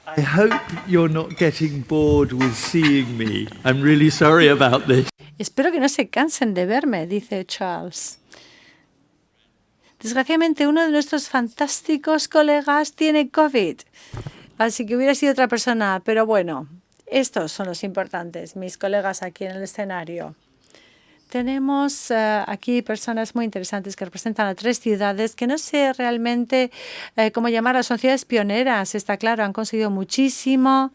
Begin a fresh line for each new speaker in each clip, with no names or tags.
I hope you're not getting bored with seeing me. I'm really sorry about this.
Espero que no se cansen de verme, dice Charles. Desgraciadamente, uno de nuestros fantásticos colegas tiene COVID, así que hubiera sido otra persona, pero bueno, estos son los importantes, mis colegas aquí en el escenario. Tenemos aquí personas muy interesantes que representan a 3 ciudades que no sé realmente cómo llamarlas. Son ciudades pioneras, está claro, han conseguido muchísimo.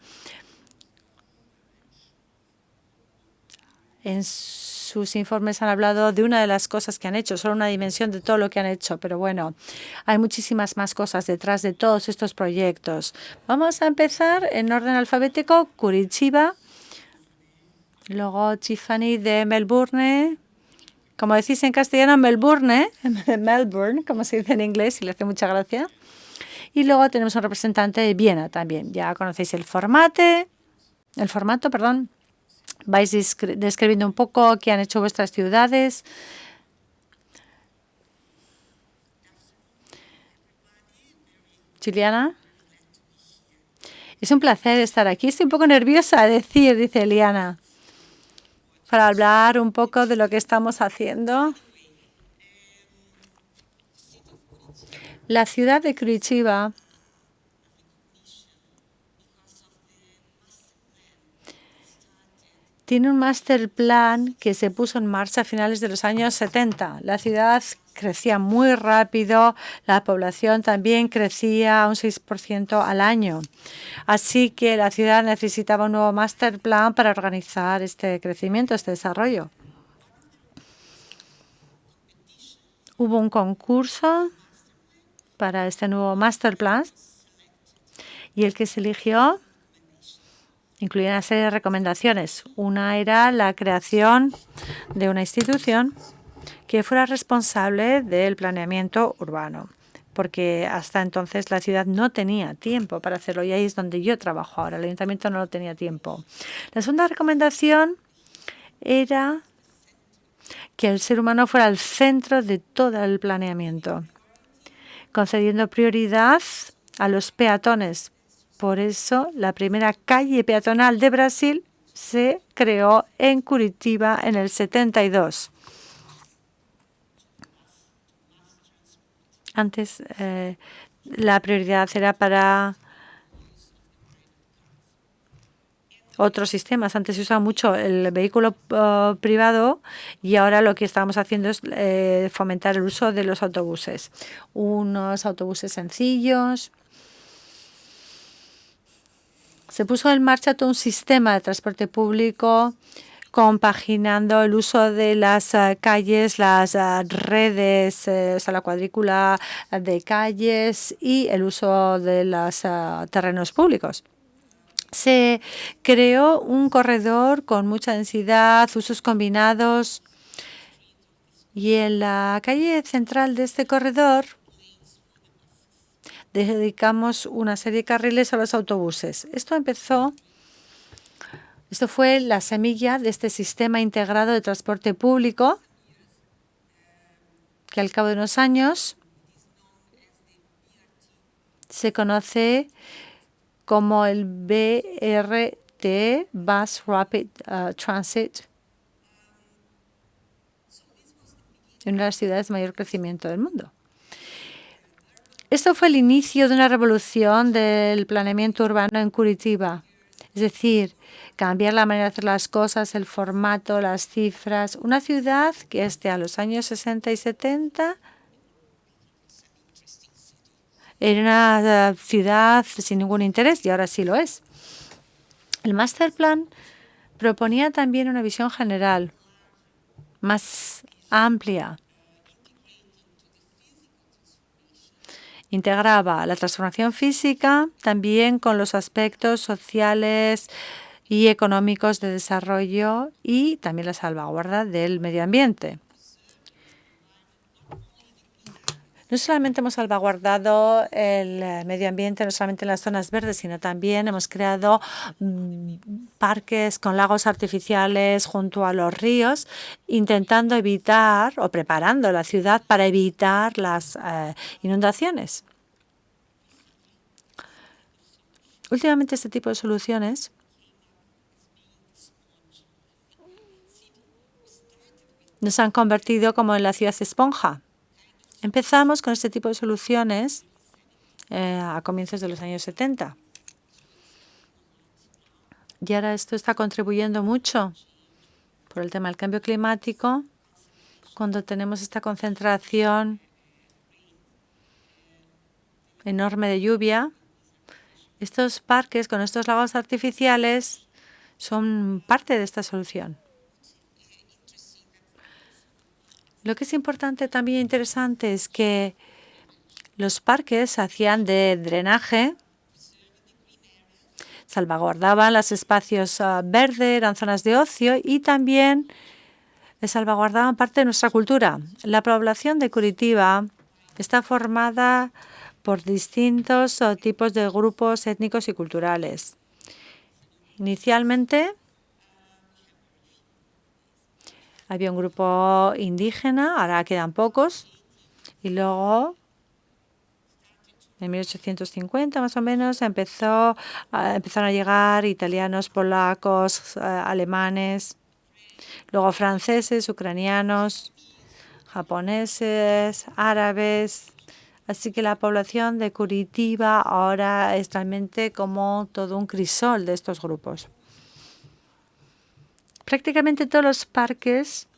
En sus informes han hablado de una de las cosas que han hecho, solo una dimensión de todo lo que han hecho, pero bueno, hay muchísimas más cosas detrás de todos estos proyectos. Vamos a empezar en orden alfabético. Curitiba. Luego Tiffany de Melbourne. Como decís en castellano, Melbourne, Melbourne, como se dice en inglés, y le hace mucha gracia. Y luego tenemos un representante de Viena también. Ya conocéis el formato, perdón. Vais describiendo un poco qué han hecho vuestras ciudades. Juliana. Es un placer estar aquí. Estoy un poco nerviosa dice Eliana, para hablar un poco de lo que estamos haciendo. La ciudad de Curitiba tiene un master plan que se puso en marcha a finales de los años 70. La ciudad crecía muy rápido, la población también crecía un 6% al año. Así que la ciudad necesitaba un nuevo master plan para organizar este crecimiento, este desarrollo. Hubo un concurso para este nuevo master plan y el que se eligió incluía una serie de recomendaciones. Una era la creación de una institución que fuera responsable del planeamiento urbano, porque hasta entonces la ciudad no tenía tiempo para hacerlo y ahí es donde yo trabajo ahora. El ayuntamiento no tenía tiempo. La segunda recomendación era que el ser humano fuera el centro de todo el planeamiento, concediendo prioridad a los peatones. Por eso, la primera calle peatonal de Brasil se creó en Curitiba en el 72. Antes, la prioridad era para otros sistemas. Antes se usaba mucho el vehículo privado y ahora lo que estamos haciendo es fomentar el uso de los autobuses. Unos autobuses sencillos. Se puso en marcha todo un sistema de transporte público compaginando el uso de las calles, las redes, o sea, la cuadrícula de calles y el uso de los terrenos públicos. Se creó un corredor con mucha densidad, usos combinados, y en la calle central de este corredor dedicamos una serie de carriles a los autobuses. Esto fue la semilla de este sistema integrado de transporte público que al cabo de unos años se conoce como el BRT, Bus Rapid Transit, en una de las ciudades de mayor crecimiento del mundo. Esto fue el inicio de una revolución del planeamiento urbano en Curitiba. Es decir, cambiar la manera de hacer las cosas, el formato, las cifras. Una ciudad que a los años 60 y 70 era una ciudad sin ningún interés y ahora sí lo es. El Master Plan proponía también una visión general, más amplia. Integraba la transformación física también con los aspectos sociales y económicos de desarrollo y también la salvaguarda del medio ambiente. No solamente hemos salvaguardado el medio ambiente, no solamente en las zonas verdes, sino también hemos creado parques con lagos artificiales junto a los ríos, intentando evitar o preparando la ciudad para evitar las inundaciones. Últimamente este tipo de soluciones nos han convertido como en la ciudad esponja. Empezamos con este tipo de soluciones a comienzos de los años 70. Y ahora esto está contribuyendo mucho por el tema del cambio climático, cuando tenemos esta concentración enorme de lluvia. Estos parques con estos lagos artificiales son parte de esta solución. Lo que es importante también interesante es que los parques hacían de drenaje, salvaguardaban los espacios verdes, eran zonas de ocio y también salvaguardaban parte de nuestra cultura. La población de Curitiba está formada por distintos tipos de grupos étnicos y culturales. Inicialmente había un grupo indígena, ahora quedan pocos, y luego en 1850 más o menos empezaron a llegar italianos, polacos, alemanes, luego franceses, ucranianos, japoneses, árabes. Así que la población de Curitiba ahora es realmente como todo un crisol de estos grupos. Prácticamente todos los parques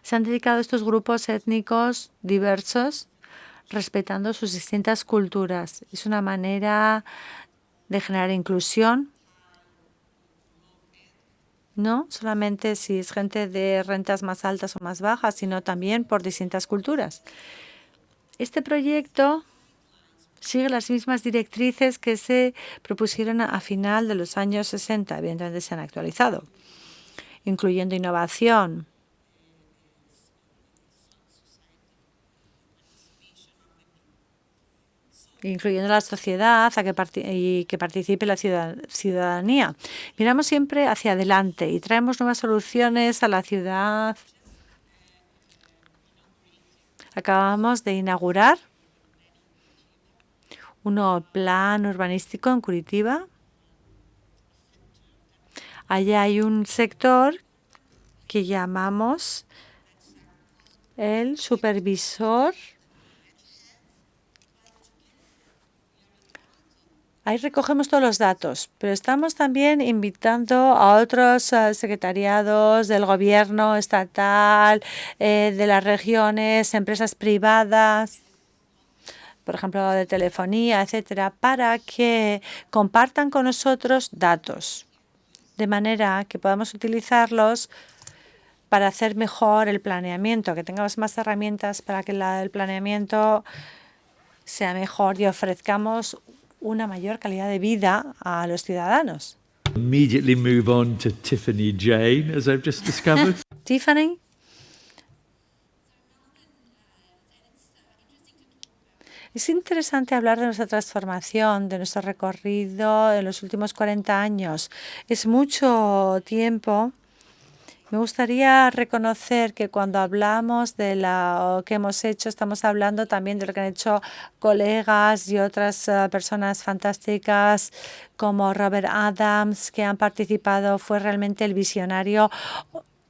se han dedicado a estos grupos étnicos diversos, respetando sus distintas culturas. Es una manera de generar inclusión, no solamente si es gente de rentas más altas o más bajas, sino también por distintas culturas. Este proyecto sigue las mismas directrices que se propusieron a final de los años 60, evidentemente se han actualizado, incluyendo innovación, incluyendo la sociedad y que participe la ciudadanía. Miramos siempre hacia adelante y traemos nuevas soluciones a la ciudad. Acabamos de inaugurar un nuevo plan urbanístico en Curitiba. Allá hay un sector que llamamos el supervisor. Ahí recogemos todos los datos, pero estamos también invitando a otros secretariados del gobierno estatal, de las regiones, empresas privadas, por ejemplo, de telefonía, etcétera, para que compartan con nosotros datos, de manera que podamos utilizarlos para hacer mejor el planeamiento, que tengamos más herramientas para que el planeamiento sea mejor y ofrezcamos una mayor calidad de vida a los ciudadanos.
Immediately move on to Tiffany Jane, as I've just discovered.
Tiffany. Es interesante hablar de nuestra transformación, de nuestro recorrido en los últimos 40 años. Es mucho tiempo. Me gustaría reconocer que cuando hablamos de lo que hemos hecho, estamos hablando también de lo que han hecho colegas y otras personas fantásticas como Robert Adams, que han participado. Fue realmente el visionario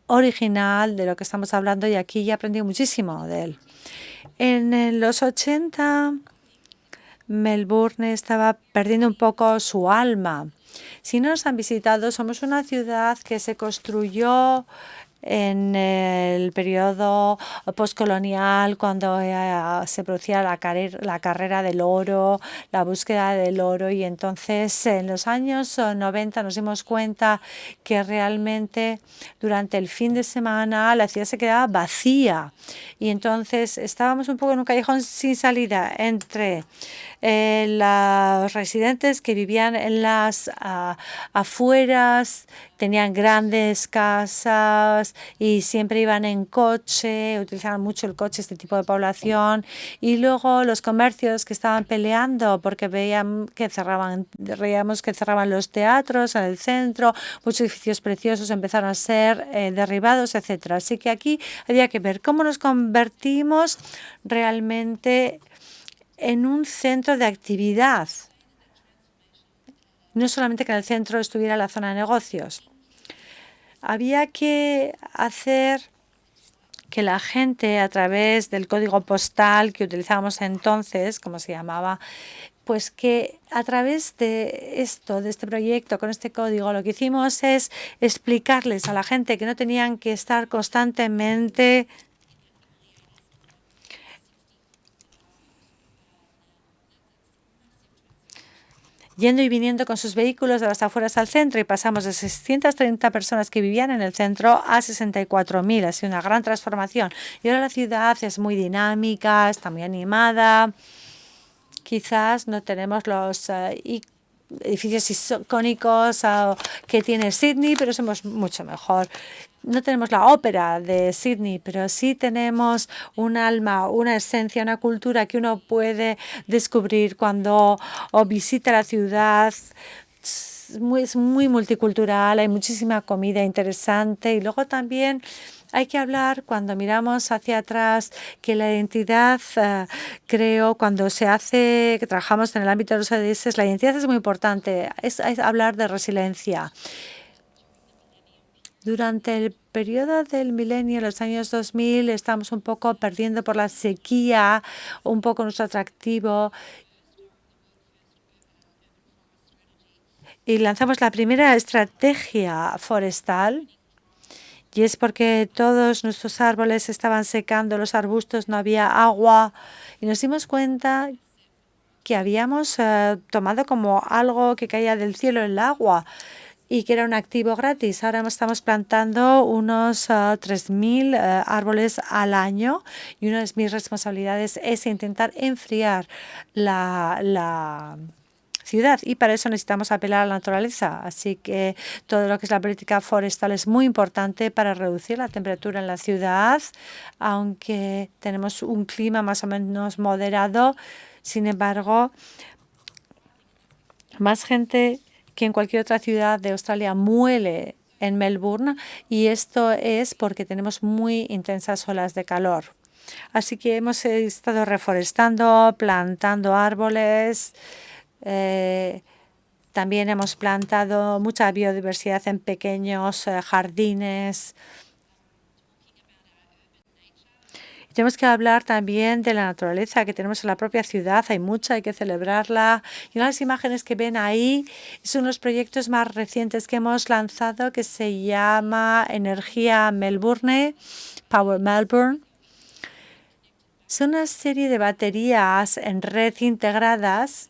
original de lo que estamos hablando y aquí ya aprendí muchísimo de él. En los 80, Melbourne estaba perdiendo un poco su alma. Si no nos han visitado, somos una ciudad que se construyó en el periodo postcolonial, cuando se producía la carrera del oro, la búsqueda del oro, y entonces en los años 90 nos dimos cuenta que realmente durante el fin de semana la ciudad se quedaba vacía y entonces estábamos un poco en un callejón sin salida entre los residentes que vivían en las afueras, tenían grandes casas y siempre iban en coche, utilizaban mucho el coche este tipo de población, y luego los comercios que estaban peleando porque veíamos que cerraban los teatros en el centro, muchos edificios preciosos empezaron a ser derribados, etcétera. Así que aquí había que ver cómo nos convertimos realmente en un centro de actividad no solamente que en el centro estuviera la zona de negocios. Había que hacer que la gente, a través del código postal que utilizábamos entonces, como se llamaba, pues que a través de esto, de este proyecto, con este código, lo que hicimos es explicarles a la gente que no tenían que estar constantemente yendo y viniendo con sus vehículos de las afueras al centro, y pasamos de 630 personas que vivían en el centro a 64.000. Ha sido una gran transformación. Y ahora la ciudad es muy dinámica, está muy animada. Quizás no tenemos los edificios icónicos que tiene Sydney, pero somos mucho mejor. No tenemos la ópera de Sydney, pero sí tenemos un alma, una esencia, una cultura que uno puede descubrir cuando visita la ciudad. Es muy multicultural, hay muchísima comida interesante, y luego también hay que hablar, cuando miramos hacia atrás, que la identidad, creo, cuando que trabajamos en el ámbito de los ODS, la identidad es muy importante, es hablar de resiliencia. Durante el periodo del milenio, los años 2000, estamos un poco perdiendo por la sequía, un poco nuestro atractivo. Y lanzamos la primera estrategia forestal. Y es porque todos nuestros árboles se estaban secando, los arbustos, no había agua. Y nos dimos cuenta que habíamos tomado como algo que caía del cielo el agua, y que era un activo gratis. Ahora estamos plantando unos 3.000 árboles al año, y una de mis responsabilidades es intentar enfriar la ciudad, y para eso necesitamos apelar a la naturaleza. Así que todo lo que es la política forestal es muy importante para reducir la temperatura en la ciudad, aunque tenemos un clima más o menos moderado. Sin embargo, más gente que en cualquier otra ciudad de Australia muere en Melbourne, y esto es porque tenemos muy intensas olas de calor. Así que hemos estado reforestando, plantando árboles. También hemos plantado mucha biodiversidad en pequeños jardines. Tenemos que hablar también de la naturaleza que tenemos en la propia ciudad. Hay mucha, hay que celebrarla. Y una de las imágenes que ven ahí son los proyectos más recientes que hemos lanzado, que se llama Energía Melbourne, Power Melbourne. Son una serie de baterías en red integradas.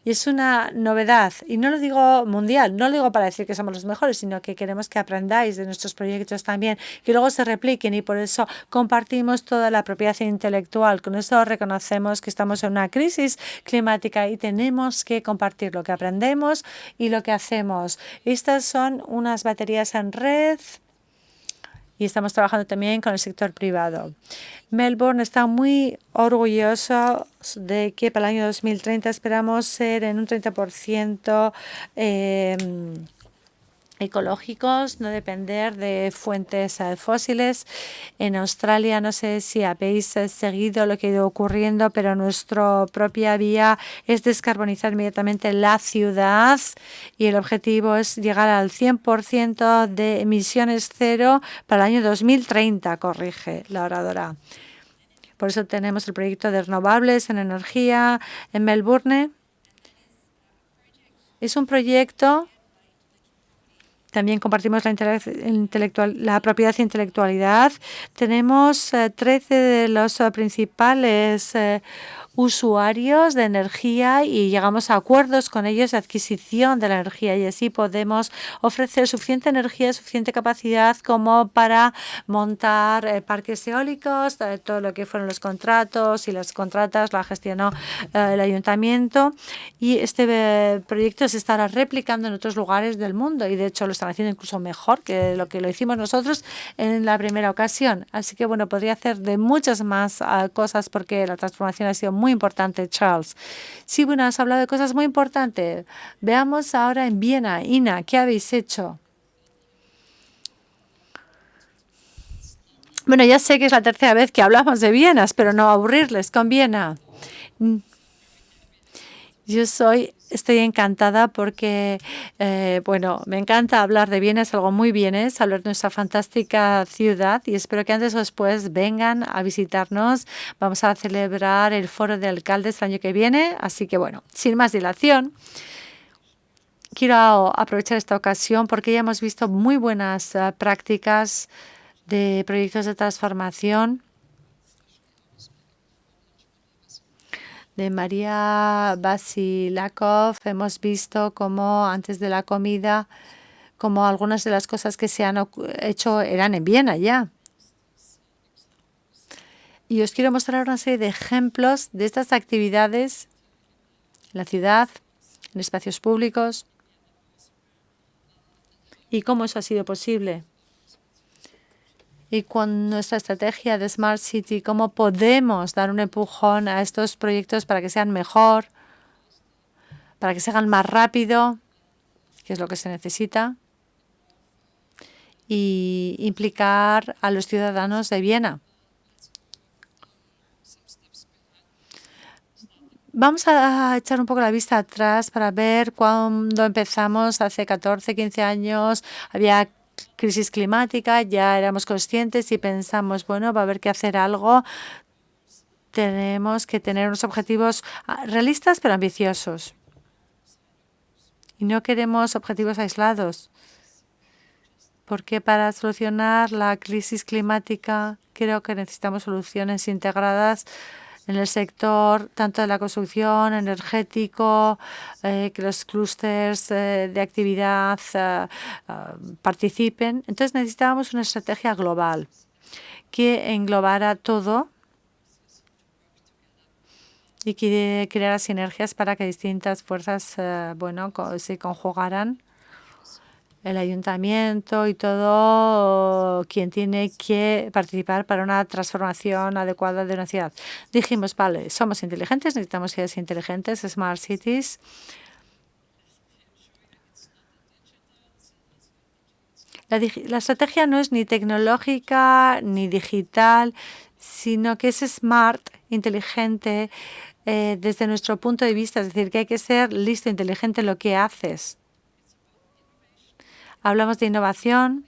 Y es una novedad, y no lo digo mundial, no lo digo para decir que somos los mejores, sino que queremos que aprendáis de nuestros proyectos también, que luego se repliquen, y por eso compartimos toda la propiedad intelectual. Con eso reconocemos que estamos en una crisis climática y tenemos que compartir lo que aprendemos y lo que hacemos. Estas son unas baterías en red, y estamos trabajando también con el sector privado. Melbourne está muy orgulloso de que para el año 2030 esperamos ser en un 30% ecológicos, no depender de fuentes fósiles. En Australia, no sé si habéis seguido lo que ha ido ocurriendo, pero nuestra propia vía es descarbonizar inmediatamente la ciudad, y el objetivo es llegar al 100% de emisiones cero para el año 2030, corrige la oradora. Por eso tenemos el proyecto de renovables en energía en Melbourne. Es un proyecto. También compartimos la propiedad e intelectualidad. Tenemos 13 de los principales usuarios de energía, y llegamos a acuerdos con ellos de adquisición de la energía, y así podemos ofrecer suficiente energía, suficiente capacidad como para montar parques eólicos. Todo lo que fueron los contratos y las contratas la gestionó el ayuntamiento, y este proyecto se estará replicando en otros lugares del mundo, y de hecho lo están haciendo incluso mejor que lo hicimos nosotros en la primera ocasión. Así que bueno, podría hacer de muchas más cosas, porque la transformación ha sido muy importante, Charles. Sí, bueno, has hablado de cosas muy importantes. Veamos ahora en Viena. Ina, ¿qué habéis hecho? Bueno, ya sé que es la tercera vez que hablamos de Viena, pero no aburrirles con Viena. Yo soy Estoy encantada porque, bueno, me encanta hablar de Viena, es algo muy bienes, hablar de nuestra fantástica ciudad y espero que antes o después vengan a visitarnos. Vamos a celebrar el Foro de Alcaldes el año que viene, así que bueno, sin más dilación, quiero aprovechar esta ocasión porque ya hemos visto muy buenas prácticas de proyectos de transformación de María Basilakov. Hemos visto cómo antes de la comida, como algunas de las cosas que se han hecho eran en Viena ya. Y os quiero mostrar una serie de ejemplos de estas actividades en la ciudad, en espacios públicos, y cómo eso ha sido posible. Y con nuestra estrategia de Smart City, cómo podemos dar un empujón a estos proyectos para que sean mejor, para que se hagan más rápido, que es lo que se necesita, y implicar a los ciudadanos de Viena. Vamos a echar un poco la vista atrás para ver cuándo empezamos, hace 14, 15 años, había crisis climática, ya éramos conscientes y pensamos, bueno, va a haber que hacer algo. Tenemos que tener unos objetivos realistas pero ambiciosos. Y no queremos objetivos aislados, porque para solucionar la crisis climática creo que necesitamos soluciones integradas en el sector tanto de la construcción, energético, que los clústeres de actividad participen. Entonces necesitábamos una estrategia global que englobara todo y que creara sinergias para que distintas fuerzas se conjugaran. El ayuntamiento y todo quien tiene que participar para una transformación adecuada de una ciudad. Dijimos, vale, somos inteligentes, necesitamos ciudades inteligentes, smart cities. La estrategia no es ni tecnológica ni digital, sino que es smart, inteligente, desde nuestro punto de vista. Es decir, que hay que ser listo, inteligente en lo que haces. Hablamos de innovación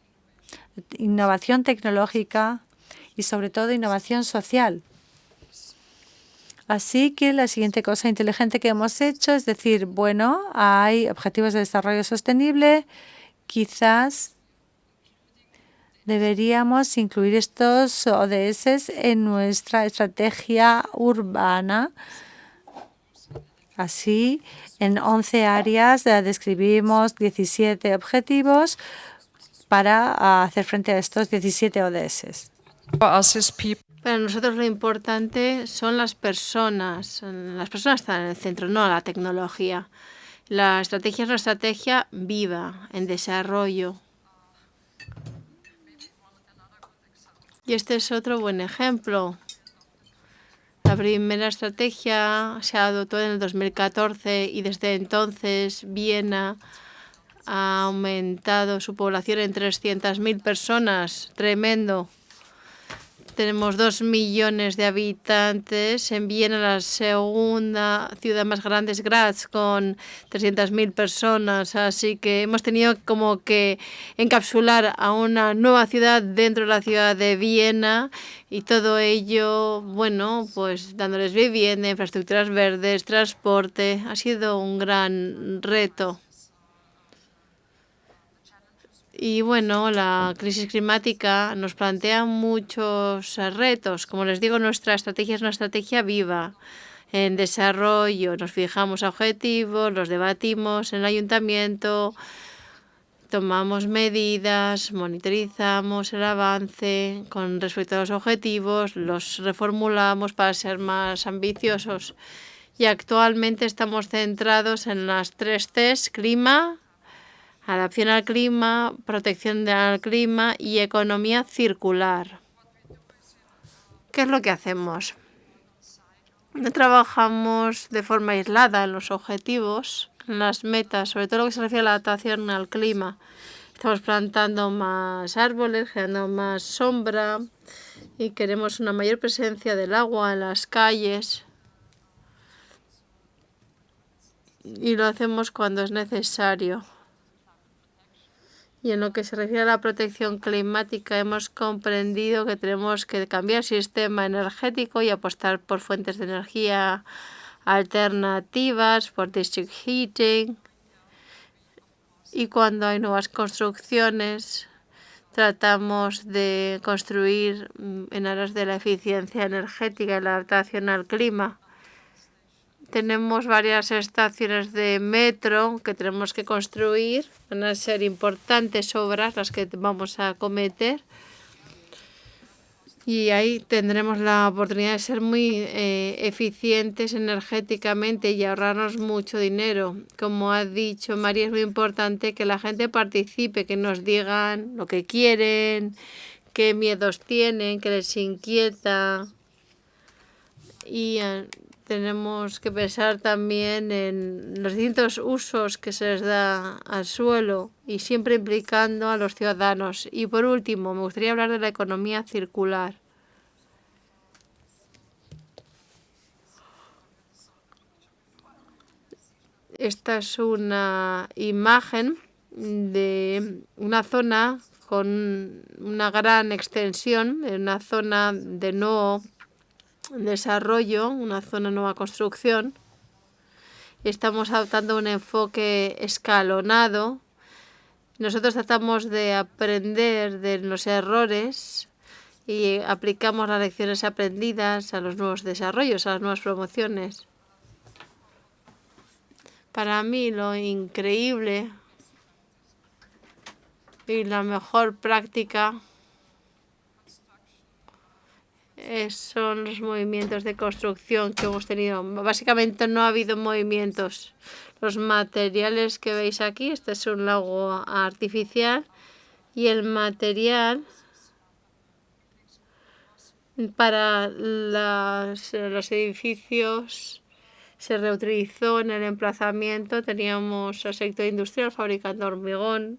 tecnológica y sobre todo innovación social. Así que la siguiente cosa inteligente que hemos hecho es decir, bueno, hay objetivos de desarrollo sostenible, quizás deberíamos incluir estos ODS en nuestra estrategia urbana. Así, en 11 áreas describimos 17 objetivos para hacer frente a estos 17 ODS.
Para nosotros lo importante son las personas. Las personas están en el centro, no la tecnología. La estrategia es una estrategia viva, en desarrollo. Y este es otro buen ejemplo. La primera estrategia se adoptó en el 2014 y desde entonces Viena ha aumentado su población en 300.000 personas. Tremendo. Tenemos 2 millones de habitantes. En Viena, la segunda ciudad más grande es Graz, con 300.000 personas. Así que hemos tenido como que encapsular a una nueva ciudad dentro de la ciudad de Viena y todo ello, bueno, pues dándoles vivienda, infraestructuras verdes, transporte. Ha sido un gran reto. Y bueno, la crisis climática nos plantea muchos retos. Como les digo, nuestra estrategia es una estrategia viva. En desarrollo nos fijamos objetivos, los debatimos en el ayuntamiento, tomamos medidas, monitorizamos el avance con respecto a los objetivos, los reformulamos para ser más ambiciosos. Y actualmente estamos centrados en las 3 Cs: clima, adaptación al clima, protección del clima y economía circular. ¿Qué es lo que hacemos? No trabajamos de forma aislada en los objetivos, en las metas, sobre todo lo que se refiere a la adaptación al clima. Estamos plantando más árboles, generando más sombra y queremos una mayor presencia del agua en las calles. y lo hacemos cuando es necesario. Y en lo que se refiere a la protección climática, hemos comprendido que tenemos que cambiar el sistema energético y apostar por fuentes de energía alternativas, por district heating. Y cuando hay nuevas construcciones, tratamos de construir en aras de la eficiencia energética y la adaptación al clima. Tenemos varias estaciones de metro que tenemos que construir. Van a ser importantes obras las que vamos a acometer. Y ahí tendremos la oportunidad de ser muy eficientes energéticamente y ahorrarnos mucho dinero. Como ha dicho María, es muy importante que la gente participe, que nos digan lo que quieren, qué miedos tienen, qué les inquieta. Y tenemos que pensar también en los distintos usos que se les da al suelo y siempre implicando a los ciudadanos. Y por último, me gustaría hablar de la economía circular. Esta es una imagen de una zona con una gran extensión, una zona de nuevo desarrollo, una zona de nueva construcción. Estamos adoptando un enfoque escalonado. Nosotros tratamos de aprender de los errores y aplicamos las lecciones aprendidas a los nuevos desarrollos, a las nuevas promociones. Para mí lo increíble y la mejor práctica son los movimientos de construcción que hemos tenido. Básicamente no ha habido movimientos. Los materiales que veis aquí, este es un lago artificial y el material para los edificios se reutilizó en el emplazamiento. Teníamos el sector industrial fabricando hormigón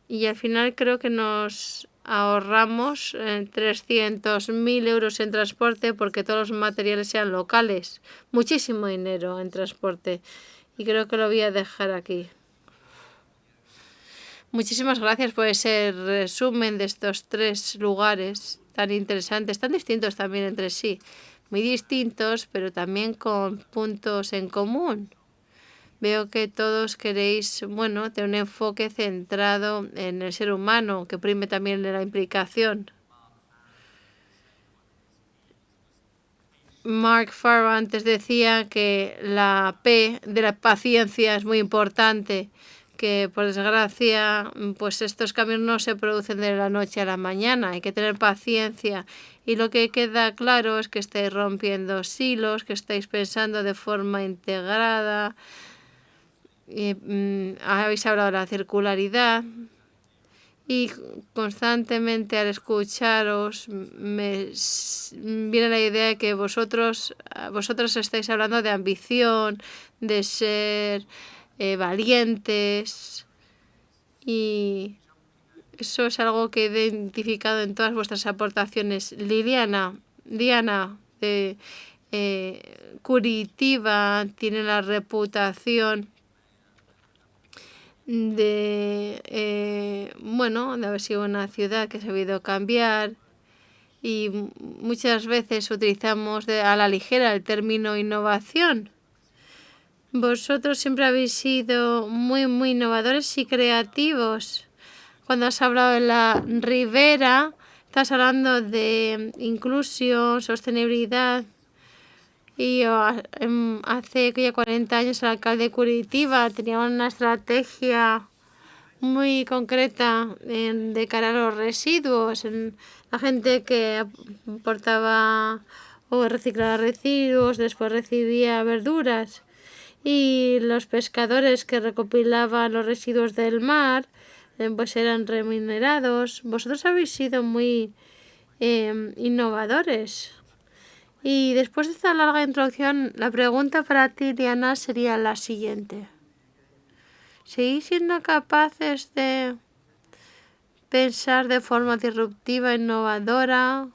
y al final creo que nos ahorramos 300.000 euros en transporte porque todos los materiales sean locales. Muchísimo dinero en transporte. Y creo que lo voy a dejar aquí. Muchísimas gracias por ese resumen de estos 3 lugares tan interesantes, tan distintos también entre sí. Muy distintos, pero también con puntos en común. Veo que todos queréis, tener un enfoque centrado en el ser humano, que prime también de la implicación. Mark Farber antes decía que la P de la paciencia es muy importante, que por desgracia, pues estos cambios no se producen de la noche a la mañana, hay que tener paciencia. Y lo que queda claro es que estáis rompiendo silos, que estáis pensando de forma integrada. Habéis hablado de la circularidad y constantemente al escucharos me viene la idea de que vosotros estáis hablando de ambición, de ser valientes, y eso es algo que he identificado en todas vuestras aportaciones. Diana de Curitiba tiene la reputación de haber sido una ciudad que se ha sabido cambiar, y muchas veces utilizamos a la ligera el término innovación. Vosotros siempre habéis sido muy, muy innovadores y creativos. Cuando has hablado de la ribera, estás hablando de inclusión, sostenibilidad. Y hace ya 40 años el alcalde de Curitiba tenía una estrategia muy concreta de cara a los residuos. La gente que aportaba o reciclaba residuos, después recibía verduras. Y los pescadores que recopilaban los residuos del mar, pues eran remunerados. Vosotros habéis sido muy innovadores. Y después de esta larga introducción, la pregunta para ti, Diana, sería la siguiente. ¿Seguís siendo capaces de pensar de forma disruptiva, innovadora,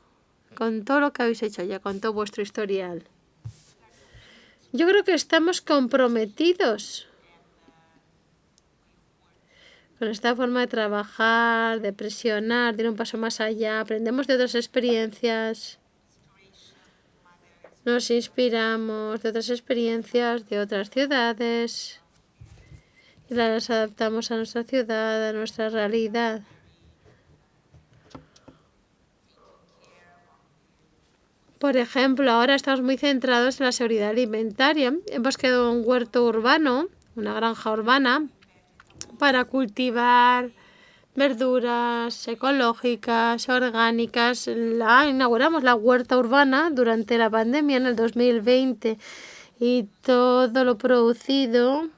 con todo lo que habéis hecho ya, con todo vuestro historial? Yo creo que estamos comprometidos con esta forma de trabajar, de presionar, de ir un paso más allá. Aprendemos de otras experiencias, nos inspiramos de otras experiencias, de otras ciudades y las adaptamos a nuestra ciudad, a nuestra realidad. Por ejemplo, ahora estamos muy centrados en la seguridad alimentaria. Hemos creado un huerto urbano, una granja urbana, para cultivar verduras ecológicas, orgánicas. Inauguramos la huerta urbana durante la pandemia en el 2020 y todo lo producido,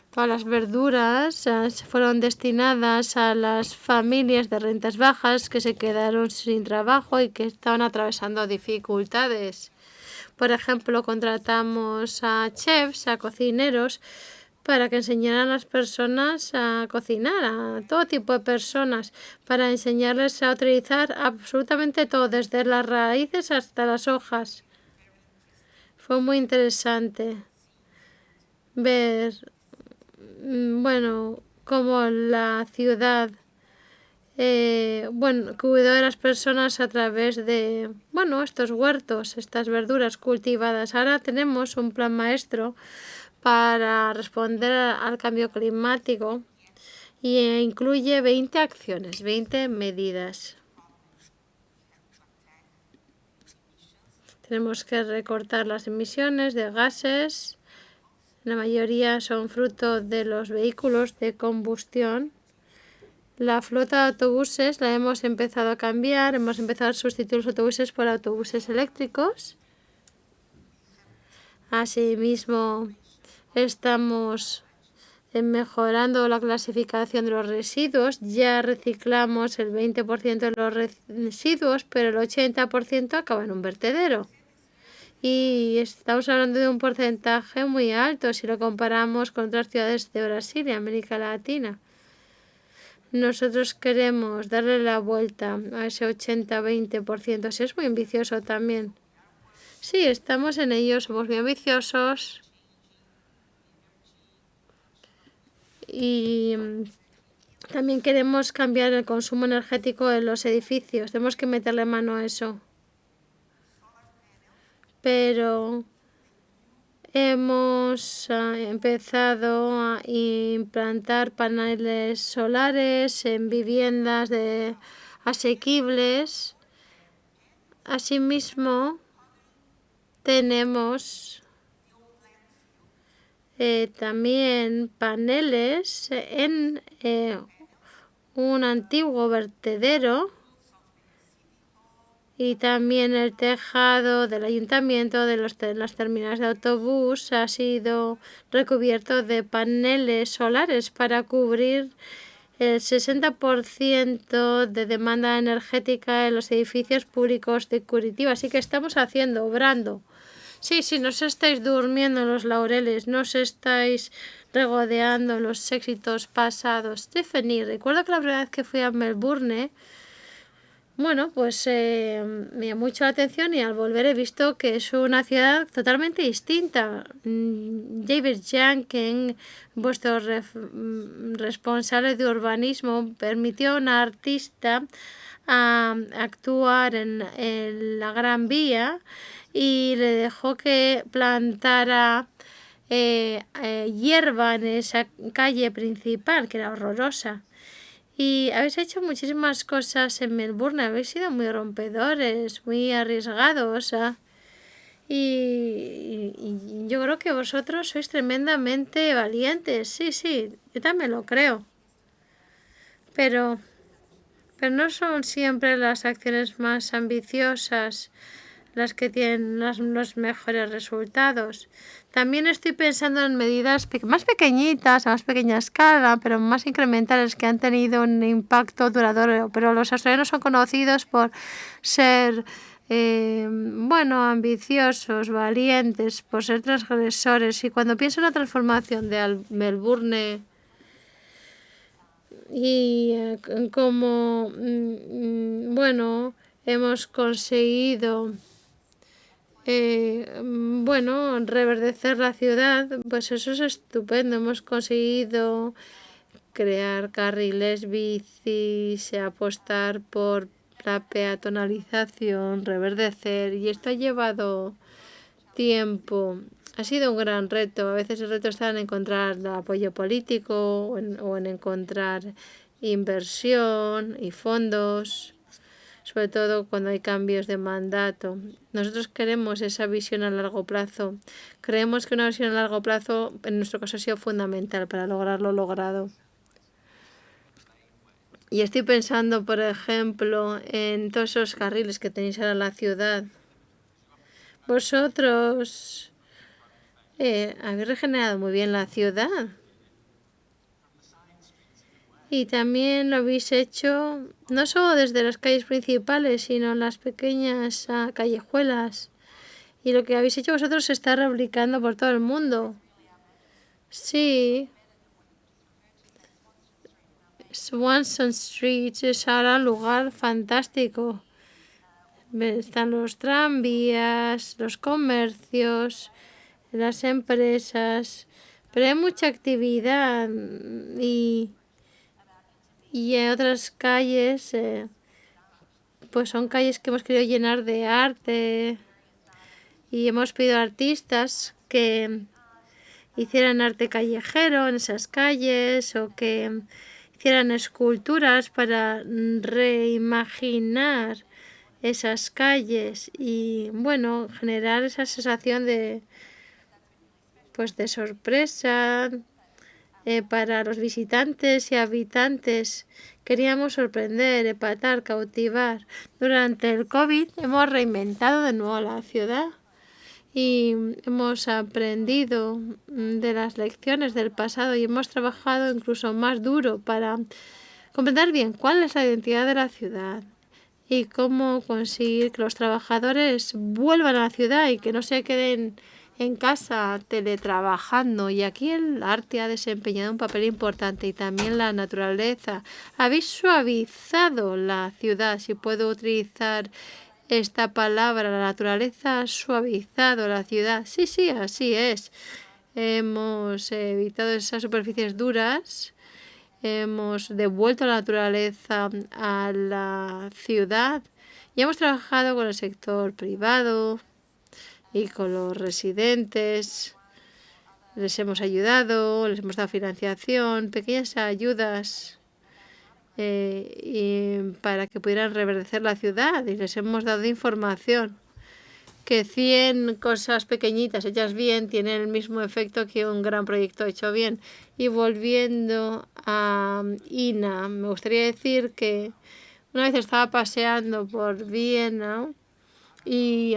todas las verduras fueron destinadas a las familias de rentas bajas que se quedaron sin trabajo y que estaban atravesando dificultades. Por ejemplo, contratamos a chefs, a cocineros, para que enseñaran a las personas a cocinar, a todo tipo de personas, para enseñarles a utilizar absolutamente todo, desde las raíces hasta las hojas. Fue muy interesante ver, cómo la ciudad, cuidó de las personas a través de, estos huertos, estas verduras cultivadas. Ahora tenemos un plan maestro para responder al cambio climático y incluye 20 acciones, 20 medidas. Tenemos que recortar las emisiones de gases. La mayoría son fruto de los vehículos de combustión. La flota de autobuses la hemos empezado a cambiar. Hemos empezado a sustituir los autobuses por autobuses eléctricos. Asimismo, estamos mejorando la clasificación de los residuos. Ya reciclamos el 20% de los residuos, pero el 80% acaba en un vertedero. Y estamos hablando de un porcentaje muy alto si lo comparamos con otras ciudades de Brasil y América Latina. Nosotros queremos darle la vuelta a ese 80-20%. Sí, es muy ambicioso también. Sí, estamos en ello, somos muy ambiciosos. Y también queremos cambiar el consumo energético en los edificios. Tenemos que meterle mano a eso. Pero hemos empezado a implantar paneles solares en viviendas asequibles. Asimismo, tenemos también paneles en un antiguo vertedero y también el tejado del ayuntamiento de las terminales de autobús ha sido recubierto de paneles solares para cubrir el 60% de demanda energética en los edificios públicos de Curitiba. Así que estamos obrando. Sí, no os estáis durmiendo en los laureles, no os estáis regodeando en los éxitos pasados. Stephanie, recuerdo que la primera vez que fui a Melbourne, me llamó mucho la atención y al volver he visto que es una ciudad totalmente distinta. David Janken, vuestro responsable de urbanismo, permitió a un artista actuar en la Gran Vía y le dejó que plantara hierba en esa calle principal, que era horrorosa. Y habéis hecho muchísimas cosas en Melbourne, habéis sido muy rompedores, muy arriesgados. Y yo creo que vosotros sois tremendamente valientes. Sí, yo también lo creo. Pero no son siempre las acciones más ambiciosas las que tienen los mejores resultados. También estoy pensando en medidas más pequeñitas, a más pequeña escala, pero más incrementales que han tenido un impacto duradero. Pero los australianos son conocidos por ser ambiciosos, valientes, por ser transgresores. Y cuando pienso en la transformación de Melbourne y hemos conseguido Bueno, reverdecer la ciudad, pues eso es estupendo. Hemos conseguido crear carriles bicis, apostar por la peatonalización, reverdecer, y esto ha llevado tiempo. Ha sido un gran reto. A veces el reto está en encontrar apoyo político o en encontrar inversión y fondos, sobre todo cuando hay cambios de mandato. Nosotros queremos esa visión a largo plazo. Creemos que una visión a largo plazo, en nuestro caso, ha sido fundamental para lograr lo logrado. Y estoy pensando, por ejemplo, en todos esos carriles que tenéis ahora en la ciudad. Vosotros habéis regenerado muy bien la ciudad. Y también lo habéis hecho no solo desde las calles principales, sino en las pequeñas callejuelas. Y lo que habéis hecho vosotros se está replicando por todo el mundo. Sí. Swanson Street es ahora un lugar fantástico. Están los tranvías, los comercios, las empresas, pero hay mucha actividad y en otras calles, pues son calles que hemos querido llenar de arte y hemos pedido a artistas que hicieran arte callejero en esas calles o que hicieran esculturas para reimaginar esas calles y, bueno, generar esa sensación de, pues, de sorpresa para los visitantes y habitantes. Queríamos sorprender, empatar, cautivar. Durante el COVID hemos reinventado de nuevo la ciudad y hemos aprendido de las lecciones del pasado y hemos trabajado incluso más duro para comprender bien cuál es la identidad de la ciudad y cómo conseguir que los trabajadores vuelvan a la ciudad y que no se queden en casa teletrabajando. Y aquí el arte ha desempeñado un papel importante y también la naturaleza. Habéis suavizado la ciudad, si puedo utilizar esta palabra. La naturaleza ha suavizado la ciudad. Sí, así es. Hemos evitado esas superficies duras. Hemos devuelto la naturaleza a la ciudad y hemos trabajado con el sector privado y con los residentes. Les hemos ayudado, les hemos dado financiación, pequeñas ayudas para que pudieran reverdecer la ciudad y les hemos dado información. Que 100 cosas pequeñitas hechas bien tienen el mismo efecto que un gran proyecto hecho bien. Y volviendo a Ina, me gustaría decir que una vez estaba paseando por Viena y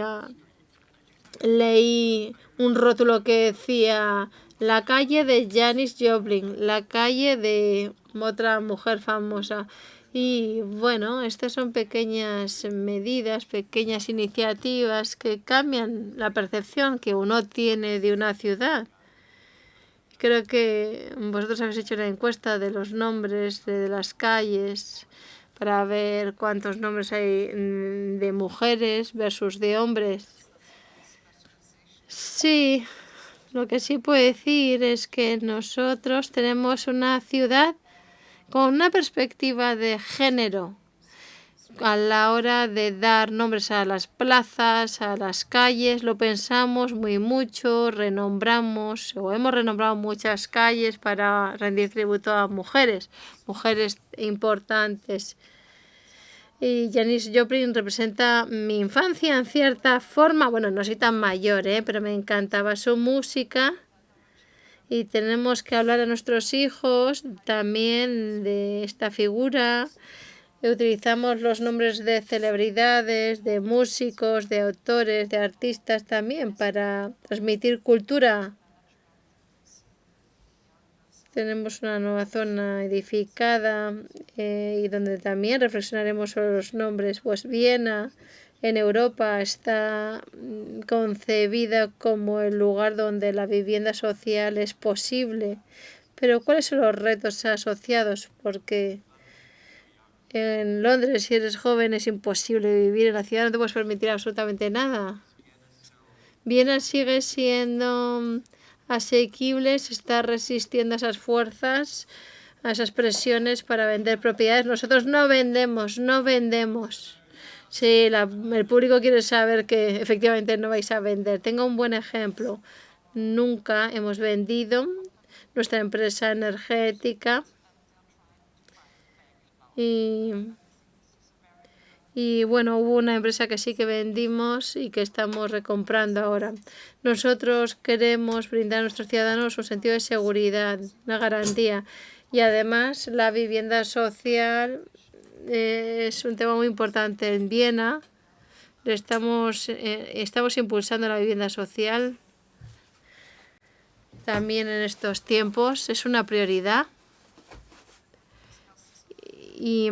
leí un rótulo que decía la calle de Janis Joplin, la calle de otra mujer famosa. Y bueno, estas son pequeñas medidas, pequeñas iniciativas que cambian la percepción que uno tiene de una ciudad. Creo que vosotros habéis hecho una encuesta de los nombres de las calles para ver cuántos nombres hay de mujeres versus de hombres. Sí, lo que sí puedo decir es que nosotros tenemos una ciudad con una perspectiva de género a la hora de dar nombres a las plazas, a las calles. Lo pensamos muy mucho, renombramos o hemos renombrado muchas calles para rendir tributo a mujeres importantes. Y Janis Joplin representa mi infancia en cierta forma. Bueno, no soy tan mayor, pero me encantaba su música. Y tenemos que hablar a nuestros hijos también de esta figura. Utilizamos los nombres de celebridades, de músicos, de autores, de artistas también para transmitir cultura. Tenemos una nueva zona edificada y donde también reflexionaremos sobre los nombres. Pues Viena en Europa está concebida como el lugar donde la vivienda social es posible. Pero ¿cuáles son los retos asociados? Porque en Londres, si eres joven, es imposible vivir en la ciudad, no te puedes permitir absolutamente nada. Viena sigue siendo asequible, se está resistiendo a esas fuerzas, a esas presiones para vender propiedades. Nosotros no vendemos. Si el público quiere saber que efectivamente no vais a vender. Tengo un buen ejemplo. Nunca hemos vendido nuestra empresa energética y bueno, hubo una empresa que sí que vendimos y que estamos recomprando ahora. Nosotros queremos brindar a nuestros ciudadanos un sentido de seguridad, una garantía. Y además la vivienda social es un tema muy importante. En Viena estamos impulsando la vivienda social. También en estos tiempos es una prioridad. Y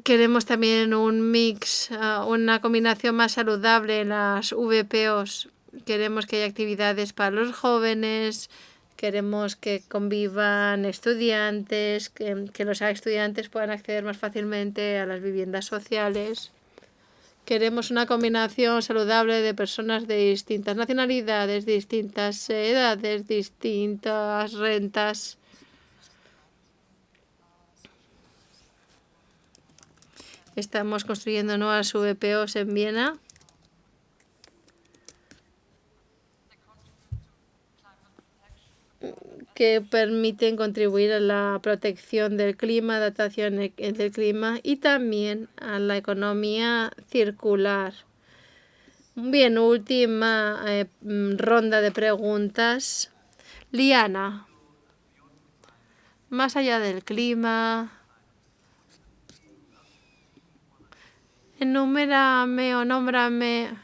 queremos también un mix, una combinación más saludable en las VPOs. Queremos que haya actividades para los jóvenes, queremos que convivan estudiantes, que los estudiantes puedan acceder más fácilmente a las viviendas sociales. Queremos una combinación saludable de personas de distintas nacionalidades, distintas edades, distintas rentas. Estamos construyendo nuevas VPOs en Viena. Que permiten contribuir a la protección del clima, adaptación del clima y también a la economía circular. Bien, última ronda de preguntas. Liana, más allá del clima, enumérame o nómbrame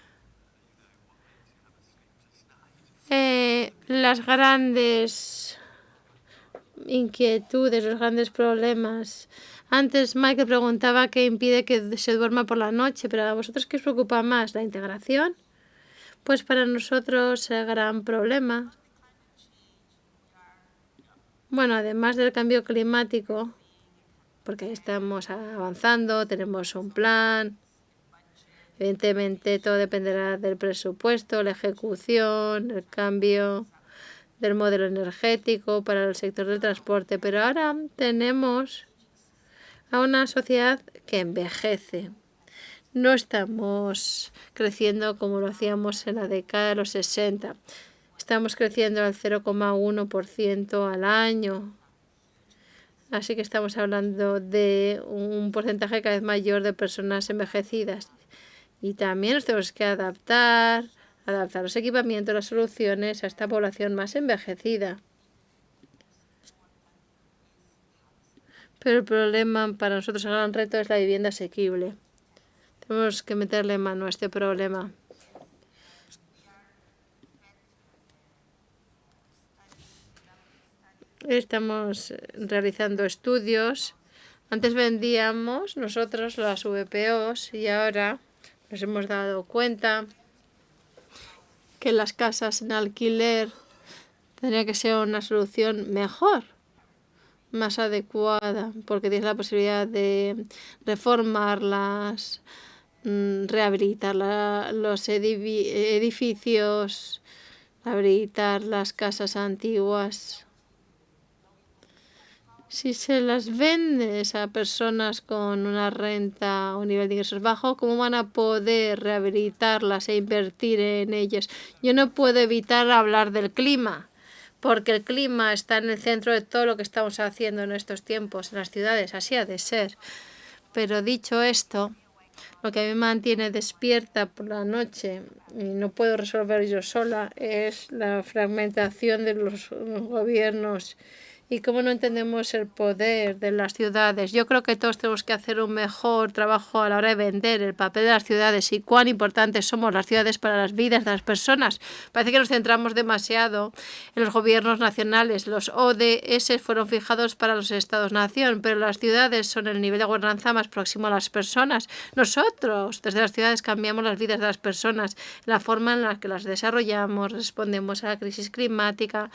las grandes inquietudes, los grandes problemas. Antes Michael preguntaba qué impide que se duerma por la noche, pero ¿a vosotros qué os preocupa más? ¿La integración? Pues para nosotros el gran problema. Bueno, además del cambio climático, porque estamos avanzando, tenemos un plan. Evidentemente todo dependerá del presupuesto, la ejecución, el cambio del modelo energético para el sector del transporte. Pero ahora tenemos a una sociedad que envejece. No estamos creciendo como lo hacíamos en la década de los 60. Estamos creciendo al 0,1% al año. Así que estamos hablando de un porcentaje cada vez mayor de personas envejecidas. Y también nos tenemos que adaptar los equipamientos, las soluciones a esta población más envejecida. Pero el problema para nosotros, el gran reto, es la vivienda asequible. Tenemos que meterle mano a este problema. Estamos realizando estudios. Antes vendíamos nosotros las VPOs y ahora nos hemos dado cuenta que las casas en alquiler tendría que ser una solución mejor, más adecuada, porque tienes la posibilidad de reformarlas, rehabilitar los edificios, rehabilitar las casas antiguas. Si se las vendes a personas con una renta o un nivel de ingresos bajo, ¿cómo van a poder rehabilitarlas e invertir en ellas? Yo no puedo evitar hablar del clima, porque el clima está en el centro de todo lo que estamos haciendo en estos tiempos en las ciudades, así ha de ser. Pero dicho esto, lo que a mí me mantiene despierta por la noche y no puedo resolver yo sola es la fragmentación de los gobiernos y cómo no entendemos el poder de las ciudades. Yo creo que todos tenemos que hacer un mejor trabajo a la hora de vender el papel de las ciudades y cuán importantes somos las ciudades para las vidas de las personas. Parece que nos centramos demasiado en los gobiernos nacionales. Los ODS fueron fijados para los estados-nación, pero las ciudades son el nivel de gobernanza más próximo a las personas. Nosotros, desde las ciudades, cambiamos las vidas de las personas, la forma en la que las desarrollamos, respondemos a la crisis climática.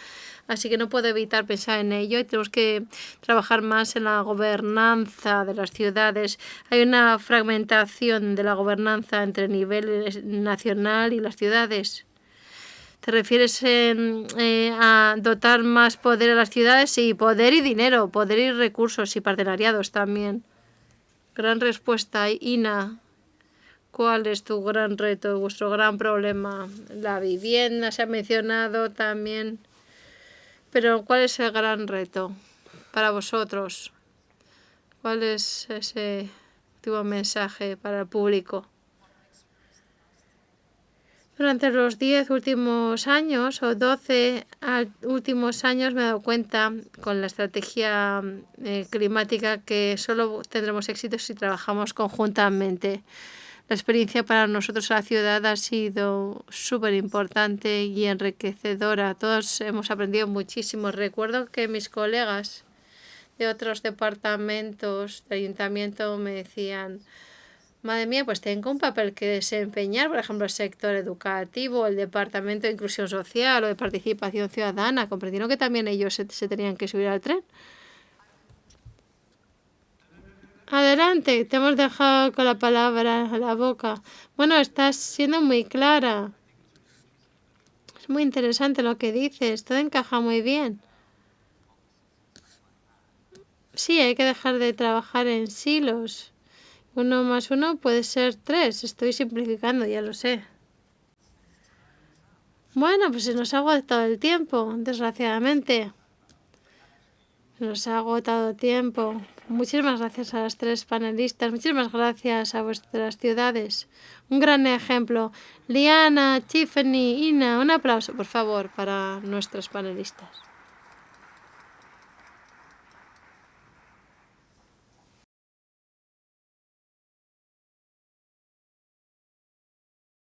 Así que no puedo evitar pensar en ello y tenemos que trabajar más en la gobernanza de las ciudades. Hay una fragmentación de la gobernanza entre el nivel nacional y las ciudades. ¿Te refieres a dotar más poder a las ciudades? Sí, poder y dinero, poder y recursos y partenariados también. Gran respuesta, Ina. ¿Cuál es tu gran reto, vuestro gran problema? La vivienda se ha mencionado también. Pero ¿cuál es el gran reto para vosotros? ¿Cuál es ese último mensaje para el público? Durante los 10 últimos años o 12 últimos años me he dado cuenta con la estrategia climática que solo tendremos éxito si trabajamos conjuntamente. La experiencia para nosotros en la ciudad ha sido súper importante y enriquecedora. Todos hemos aprendido muchísimo. Recuerdo que mis colegas de otros departamentos de ayuntamiento me decían: madre mía, pues tengo un papel que desempeñar, por ejemplo, el sector educativo, el departamento de inclusión social o de participación ciudadana. Comprendieron que también ellos se tenían que subir al tren. Adelante, te hemos dejado con la palabra a la boca. Bueno, estás siendo muy clara. Es muy interesante lo que dices, todo encaja muy bien. Sí, hay que dejar de trabajar en silos. 1 más 1 puede ser 3. Estoy simplificando, ya lo sé. Bueno, pues se nos ha agotado el tiempo, desgraciadamente. Se nos ha agotado el tiempo. Muchísimas gracias a las 3 panelistas. Muchísimas gracias a vuestras ciudades. Un gran ejemplo. Liana, Tiffany, Ina, un aplauso, por favor, para nuestros panelistas.